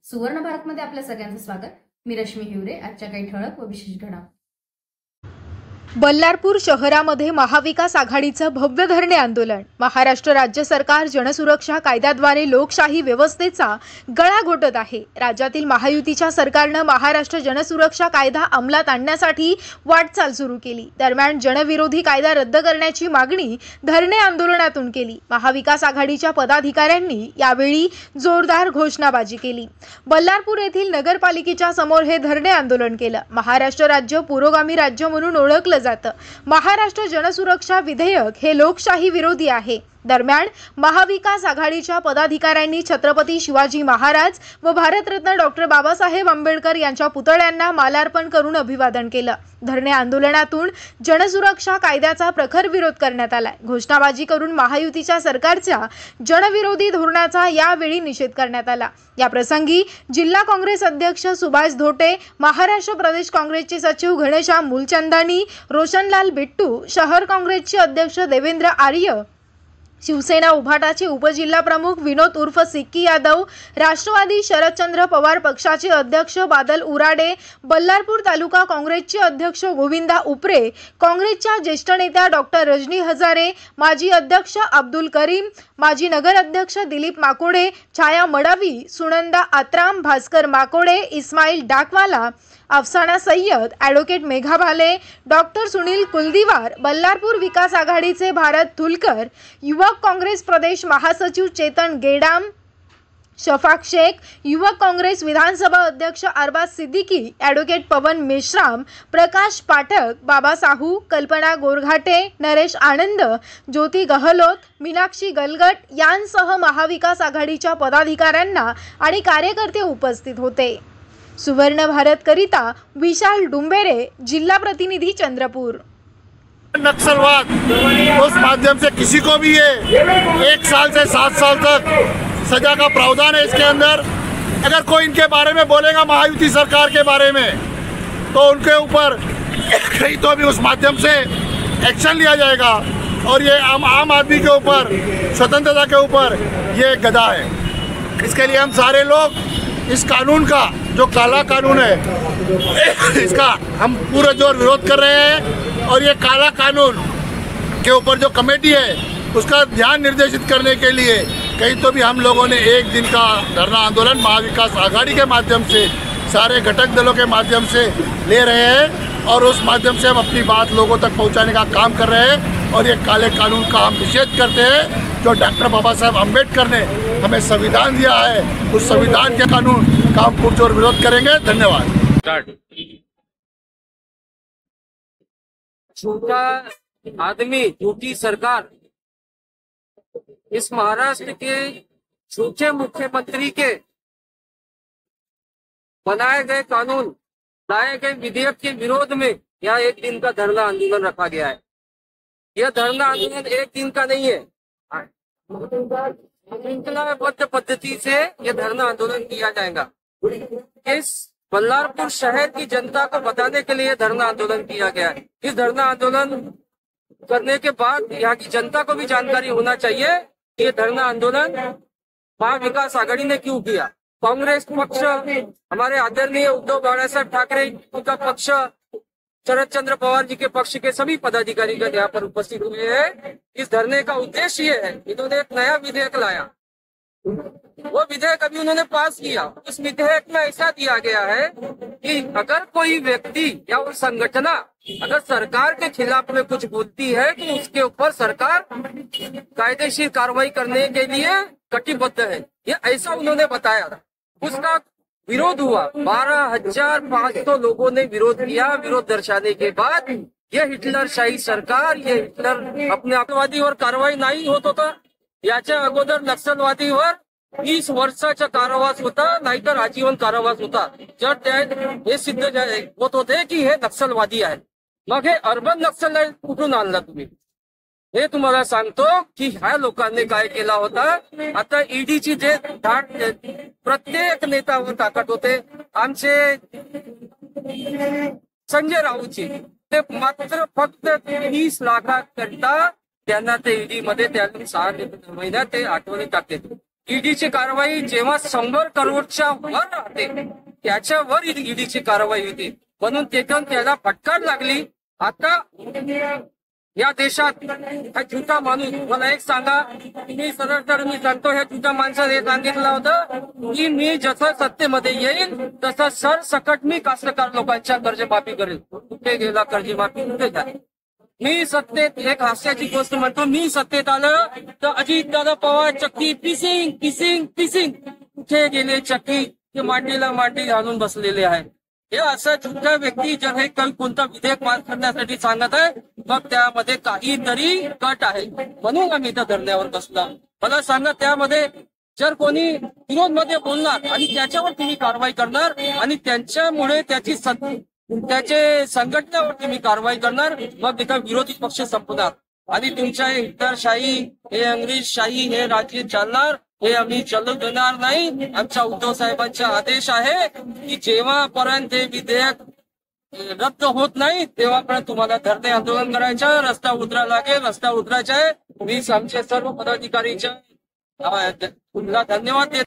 सुवर्ण भारतमध्ये आपल्या सगळ्यांचं स्वागत। मी रश्मी हिवरे। आजच्या काही ठळक व विशेष घडामोडी। बल्लारपूर शहरामध्ये महाविकास आघाडीचं भव्य धरणे आंदोलन। महाराष्ट्र राज्य सरकार जनसुरक्षा कायद्याद्वारे लोकशाही व्यवस्थेचा गळा घोटत आहे। राज्यातील महायुतीच्या सरकारने महाराष्ट्र जनसुरक्षा कायदा अंमलात आणण्यासाठी वाटचाल सुरू केली। दरम्यान जनविरोधी कायदा रद्द करण्याची मागणी धरणे आंदोलनातून केली। महाविकास आघाडीच्या पदाधिकाऱ्यांनी यावेळी जोरदार घोषणाबाजी केली। बल्लारपूर येथील नगरपालिकेच्या समोर हे धरणे आंदोलन केलं। महाराष्ट्र राज्य पुरोगामी राज्य म्हणून ओळखलं जातं। महाराष्ट्र जनसुरक्षा विधेयक हे लोकशाही विरोधी आहे। दरम्यान महाविकास आघाडीच्या पदाधिकाऱ्यांनी छत्रपती शिवाजी महाराज व भारतरत्न डॉक्टर बाबासाहेब आंबेडकर यांच्या पुतळ्यांना मालार्पण करून अभिवादन केलं। धरणे आंदोलनातून जनसुरक्षा कायद्याचा प्रखर विरोध करण्यात आला। घोषणाबाजी करून महायुतीच्या सरकारच्या जनविरोधी धोरणाचा यावेळी निषेध करण्यात आला। या प्रसंगी जिल्हा काँग्रेस अध्यक्ष सुभाष धोटे, महाराष्ट्र प्रदेश काँग्रेसचे सचिव घनश्याम मूलचंदानी, रोशनलाल बिट्टू, शहर काँग्रेसचे अध्यक्ष देवेंद्र आर्य, शिवसेना उभाटाचे उपजिल्हा प्रमुख विनोद उर्फ सिक्की यादव, राष्ट्रवादी शरदचंद्र पवार पक्षाचे अध्यक्ष बादल उराडे, बल्लारपूर तालुका काँग्रेसचे अध्यक्ष गोविंदा उपरे, काँग्रेसच्या ज्येष्ठ नेत्या डॉक्टर रजनी हजारे, माजी अध्यक्ष अब्दुल करीम, माजी नगर अध्यक्ष दिलीप माकोडे, छाया मडावी, सुनंदा आत्राम, भास्कर माकोडे, इस्माईल डाकवाला, अफसाना सय्यद, ॲडव्होकेट मेघा भाले, डॉक्टर सुनील कुलदीवार, बल्लारपूर विकास आघाडीचे भारत थुलकर, युवक काँग्रेस प्रदेश महासचिव चेतन गेडाम, शफाक शेख, युवक काँग्रेस विधानसभा अध्यक्ष अरबाज सिद्दीकी, ॲडव्होकेट पवन मेश्राम, प्रकाश पाठक, बाबा साहू, कल्पना गोरघाटे, नरेश आनंद, ज्योती गहलोत, मीनाक्षी गलगट यांसह महाविकास आघाडीच्या पदाधिकाऱ्यांना आणि कार्यकर्ते उपस्थित होते। सुवर्ण भारत करिता विशाल डुम्बेरे, जिला प्रतिनिधि चंद्रपुर। नक्सलवाद उस माध्यम से किसी को भी ये 1 साल से 7 साल तक सजा का प्रावधान है इसके अंदर। अगर कोई इनके बारे में बोलेगा महायुति सरकार के बारे में तो उनके ऊपर कहीं तो भी उस माध्यम से एक्शन लिया जाएगा और ये आम आदमी के ऊपर, स्वतंत्रता के ऊपर ये गदा है। इसके लिए हम सारे लोग इस कानून का, जो काला कानून है, इसका हम पूरा जोर विरोध कर रहे हैं और ये काला कानून के ऊपर जो कमेटी है उसका ध्यान निर्देशित करने के लिए कहीं तो भी हम लोगों ने 1 दिन का धरना आंदोलन महाविकास आघाड़ी के माध्यम से, सारे घटक दलों के माध्यम से ले रहे हैं और उस माध्यम से हम अपनी बात लोगों तक पहुंचाने का काम कर रहे हैं और ये काले कानून का हम निषेध करते हैं। जो डॉक्टर बाबा साहेब अम्बेडकर ने हमें संविधान दिया है उस संविधान के कानून का हम पुरजोर विरोध करेंगे। धन्यवाद। झूठा आदमी, झूठी सरकार, इस महाराष्ट्र के झूठे मुख्यमंत्री के बनाए गए कानून, लाए गए विधेयक के विरोध में यहाँ 1 दिन का धरना आंदोलन रखा गया है। यह धरना आंदोलन 1 दिन का नहीं है, श्रृंखलाबद्ध पद्धति से यह धरना आंदोलन किया जाएगा। इस बल्लारपुर शहर की जनता को बताने के लिए धरना आंदोलन किया गया है। इस धरना आंदोलन करने के बाद यहाँ की जनता को भी जानकारी होना चाहिए कि ये धरना आंदोलन महाविकास आघाड़ी ने क्यों किया। कांग्रेस पक्ष, हमारे आदरणीय उद्धव बाळासाहेब ठाकरे उनका पक्ष, शरद चंद्र पवार जी के पक्ष के सभी पदाधिकारी का यहाँ पर उपस्थित हुए हैं। इस धरने का उद्देश्य ये है, इन्होंने एक नया विधेयक लाया, वो विधेयक अभी उन्होंने पास किया। उस विधेयक में ऐसा दिया गया है कि अगर कोई व्यक्ति या वो संगठना अगर सरकार के खिलाफ में कुछ बोलती है तो उसके ऊपर सरकार कायदेशीर कार्रवाई करने के लिए कटिबद्ध है। ये ऐसा उन्होंने बताया था। उसका विरोध हुआ, 12,500 लोगों ने विरोध किया। विरोध दर्शाने के बाद ये हिटलरशाही सरकार, ये हिटलर अपने आतंकवादीवर कारवाई नाही होत होता। याच्या अगोदर नक्षलवादीवर 20 वर्षाचा कारावास होता, नाहीतर आजीवन कारावास होता। जर हे सिद्ध होत होते की हे नक्षलवादी आहे, मग हे अर्बन नक्षल कुठून आणला तुम्ही? हे तुम्हाला सांगतो की ह्या लोकांनी काय केला होता। आता ईडीची जे धाड प्रत्येक नेत्यावर टाकत होते, आमचे संजय राऊतची, ते मात्र फक्त 30 लाखाकरता त्यांना ते ईडी मध्ये 6 महिन्यात ते आठवणी टाकते। ईडीची कारवाई जेव्हा 100 करोडच्या वर राहते त्याच्यावर ईडीची कारवाई होती, म्हणून त्याला फटकार लागली. आता या देशात हा झुटा माणूस, मला एक सांगा, मी सरळ तर मी सांगतो, ह्या झुटा माणसाने हे सांगितलं होतं की मी जसं सत्तेमध्ये येईल तसं सरसकट मी कास्तकार लोकांच्या कर्जमाफी करेल. कुठे गेला कर्जमाफी, कुठे झाली? मी सत्तेत, एक हास्याची गोष्ट म्हणतो, मी सत्तेत आलं तर अजितदादा पवार चक्की पिसिंग पिसिंग पिसिंग, कुठे गेले चक्की? ते मांडीला मांडी घालून बसलेले आहे. हे असं झुटा व्यक्ती जर हे कोणता विधेयक पास करण्यासाठी सांगत आहे, मग त्यामध्ये काहीतरी कट आहे, म्हणून आम्ही त्या धरण्यावर बसला. मला सांगा, त्यामध्ये जर कोणी विरोध मध्ये बोलणार आणि त्याच्यावर तुम्ही कारवाई करणार आणि त्यांच्यामुळे त्याचे संघटनेवर तुम्ही कारवाई करणार, मग एका विरोधी पक्ष संपणार आणि तुमच्या हिटलरशाही, हे अंग्रेजशाही, हे राज्य चालणार, हे आम्ही चालू देणार नाही. आमच्या उद्धव साहेबांचा आदेश आहे की जेव्हापर्यंत हे विधेयक रद्द होत नाही तेव्हापर्यंत तुम्हाला धरणे आंदोलन करायचं, रस्ता उतरा लागेल, रस्ता उतरायचा आहे. मी आमचे सर्व पदाधिकारीच्या पुन्हा धन्यवाद देतो.